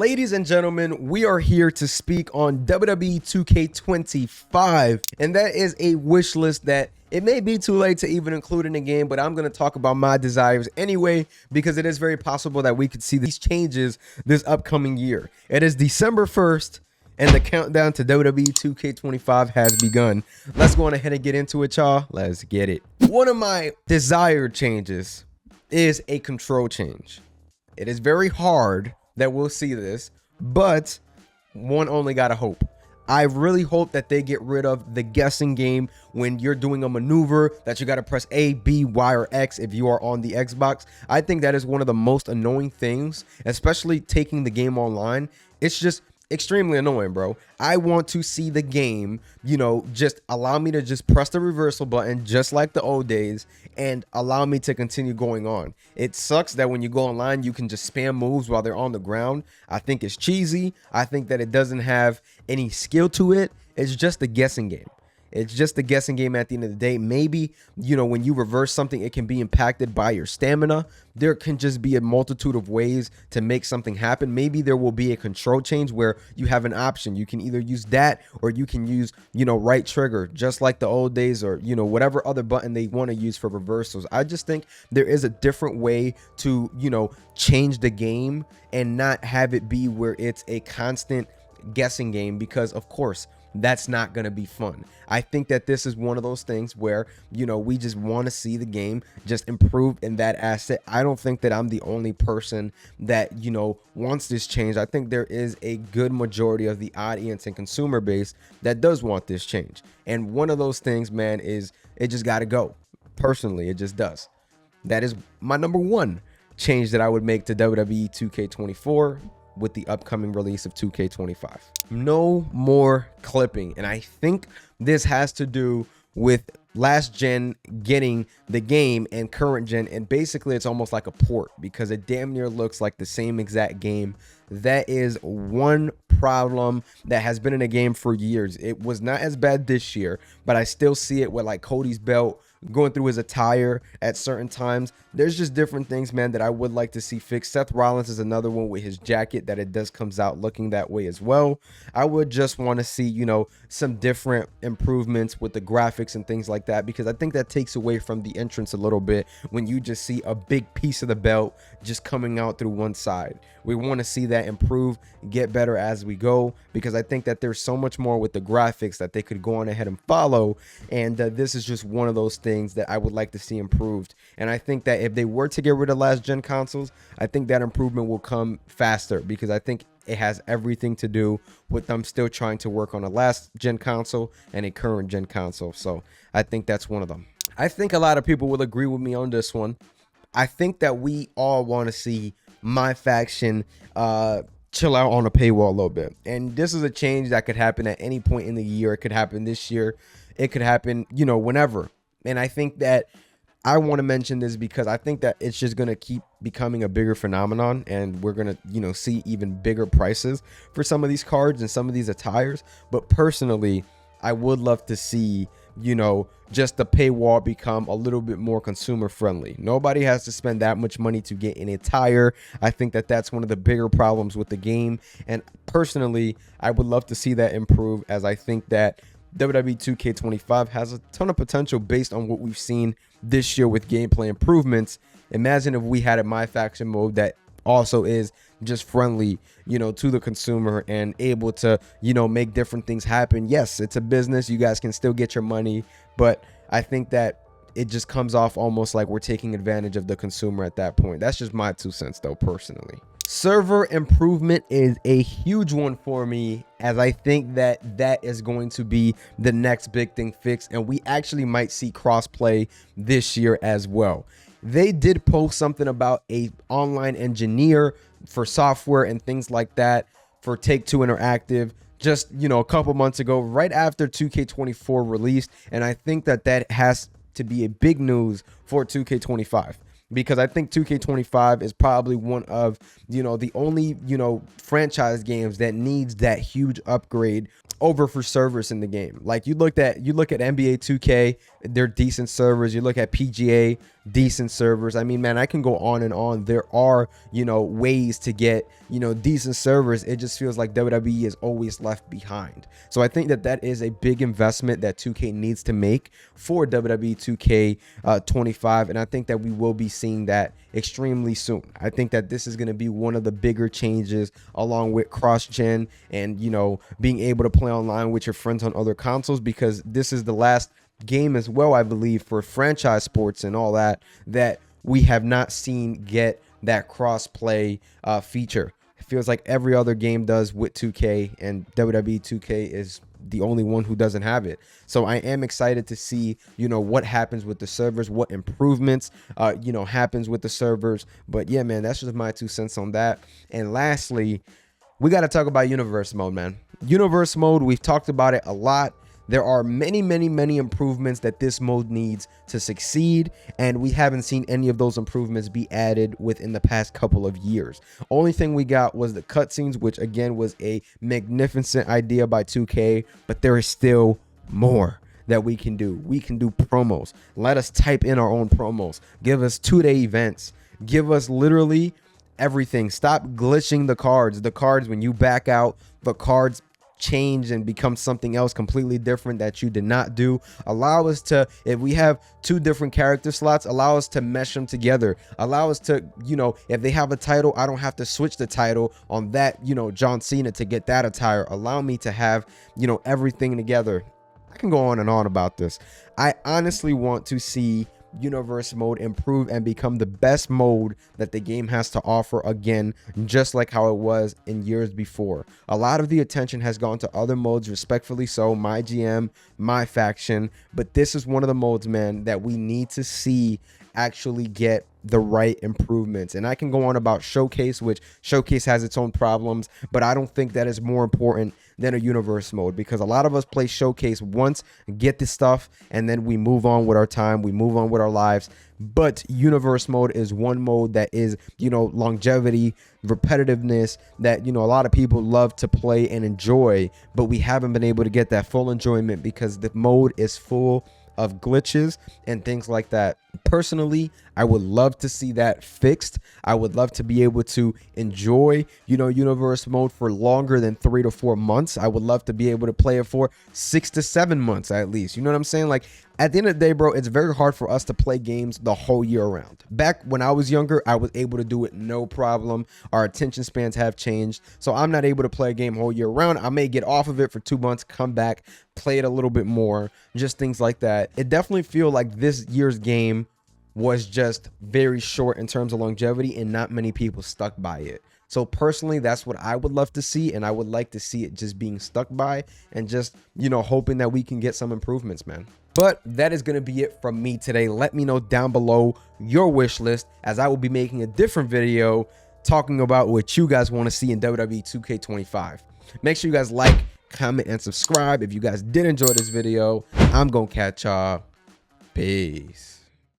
Ladies and gentlemen, we are here to speak on WWE 2K25, and that is a wish list that it may be too late to even include in the game, but I'm going to talk about my desires anyway, because it is very possible that we could see these changes this upcoming year. It is December 1st, and the countdown to WWE 2K25 has begun. Let's go on ahead and get into it, y'all. Let's get it. One of my desired changes is a control change. It is very hard that we'll see this, but one only gotta hope. I really hope that they get rid of the guessing game when you're doing a maneuver that you got to press A, B, Y, or X if you are on the Xbox. I think that is one of the most annoying things, especially taking the game online. It's just extremely annoying, bro. I want to see the game, just allow me to just press the reversal button just like the old days and allow me to continue going on. It sucks that when you go online, you can just spam moves while they're on the ground. I think it's cheesy. I think that it doesn't have any skill to it. It's just a guessing game. It's just a guessing game at the end of the day. Maybe, when you reverse something, it can be impacted by your stamina. There can just be a multitude of ways to make something happen. Maybe there will be a control change where you have an option. You can either use that or you can use, right trigger, just like the old days, or, whatever other button they want to use for reversals. I just think there is a different way to, change the game and not have it be where it's a constant guessing game, because of course that's not going to be fun. I think that this is one of those things where, we just want to see the game just improve in that asset. I don't think that I'm the only person that, wants this change. I think there is a good majority of the audience and consumer base that does want this change. And one of those things, man, is it just got to go. Personally, it just does. That is my number one change that I would make to WWE 2K24 with the upcoming release of 2K25. No more clipping. And I think this has to do with last gen getting the game and current gen, and basically it's almost like a port because it damn near looks like the same exact game. That is one problem that has been in a game for years. It was not as bad this year, but I still see it with like Cody's belt going through his attire at certain times. There's just different things, man, that I would like to see fixed. Seth Rollins is another one with his jacket that it does comes out looking that way as well. I would just want to see, some different improvements with the graphics and things like that, because I think that takes away from the entrance a little bit when you just see a big piece of the belt just coming out through one side. We want to see that improve, get better as we go, because I think that there's so much more with the graphics that they could go on ahead and follow. And this is just one of those things that I would like to see improved. And I think that if they were to get rid of last gen consoles, I think that improvement will come faster, because I think it has everything to do with them still trying to work on a last gen console and a current gen console. So I think that's one of them. I think a lot of people will agree with me on this one. I think that we all want to see my faction chill out on a paywall a little bit. And this is a change that could happen at any point in the year. It could happen this year. It could happen, whenever. And I think that I want to mention this because I think that it's just going to keep becoming a bigger phenomenon, and we're going to, see even bigger prices for some of these cards and some of these attires. But personally, I would love to see, just the paywall become a little bit more consumer friendly. Nobody has to spend that much money to get an attire. I think that that's one of the bigger problems with the game. And personally, I would love to see that improve, as I think that WWE 2K25 has a ton of potential based on what we've seen this year with gameplay improvements. Imagine if we had a My Faction mode that also is just friendly, to the consumer and able to, make different things happen. Yes, it's a business. You guys can still get your money, but I think that it just comes off almost like we're taking advantage of the consumer at that point. That's just my 2 cents though, personally. Server improvement is a huge one for me, as I think that that is going to be the next big thing fixed, and we actually might see crossplay this year as well. They did post something about a online engineer for software and things like that for Take-Two Interactive just, a couple months ago, right after 2K24 released, and I think that that has to be a big news for 2K25. Because I think 2K25 is probably one of, the only, franchise games that needs that huge upgrade over for servers in the game. Like you look at NBA 2K, they're decent servers. You look at PGA, decent servers. I mean, man, I can go on and on. There are, you know, ways to get, you know, decent servers. It just feels like WWE is always left behind. So I think that that is a big investment that 2K needs to make for WWE 2K25, and I think that we will be seeing that extremely soon. I think that this is going to be one of the bigger changes, along with cross-gen and, you know, being able to play online with your friends on other consoles, because this is the last game as well, I believe, for franchise sports and all that, that we have not seen get that cross-play feature. It feels like every other game does with 2K, and WWE 2K is the only one who doesn't have it. So I am excited to see, you know, what happens with the servers, what improvements, you know, happens with the servers. But yeah, man, that's just my 2 cents on that. And lastly, we got to talk about universe mode, man. Universe mode, we've talked about it a lot. There are many improvements that this mode needs to succeed, and we haven't seen any of those improvements be added within the past couple of years. Only thing we got was the cutscenes, which again was a magnificent idea by 2K, but there is still more that we can do. We can do promos. Let us type in our own promos. Give us 2-day events. Give us literally everything. Stop glitching the cards. The cards, when you back out, the cards change and become something else completely different that you did not do. Allow us to, if we have 2 different character slots, allow us to mesh them together. Allow us to, you know, if they have a title, I don't have to switch the title on that, you know, John Cena to get that attire. Allow me to have, you know, everything together. I can go on and on about this. I honestly want to see universe mode improve and become the best mode that the game has to offer again, just like how it was in years before. A lot of the attention has gone to other modes, respectfully so, my GM, my faction, but this is one of the modes, man, that we need to see actually get the right improvements. And I can go on about Showcase, which Showcase has its own problems, but I don't think that is more important than a universe mode, because a lot of us play Showcase once, get the stuff, and then we move on with our time, we move on with our lives. But universe mode is one mode that is, you know, longevity, repetitiveness, that, you know, a lot of people love to play and enjoy, but we haven't been able to get that full enjoyment because the mode is full of glitches and things like that. Personally, I would love to see that fixed. I would love to be able to enjoy, you know, universe mode for longer than 3 to 4 months. I would love to be able to play it for 6 to 7 months at least. You know what I'm saying? Like, at the end of the day, bro, it's very hard for us to play games the whole year round. Back when I was younger, I was able to do it no problem. Our attention spans have changed, so I'm not able to play a game whole year round. I may get off of it for 2 months, come back, play it a little bit more, just things like that. It definitely feels like this year's game was just very short in terms of longevity, and not many people stuck by it. So personally, that's what I would love to see, and I would like to see it just being stuck by and just, you know, hoping that we can get some improvements, man. But that is going to be it from me today. Let me know down below your wish list, as I will be making a different video talking about what you guys want to see in WWE 2K25. Make sure you guys like, comment, and subscribe. If you guys did enjoy this video, I'm going to catch y'all. Peace.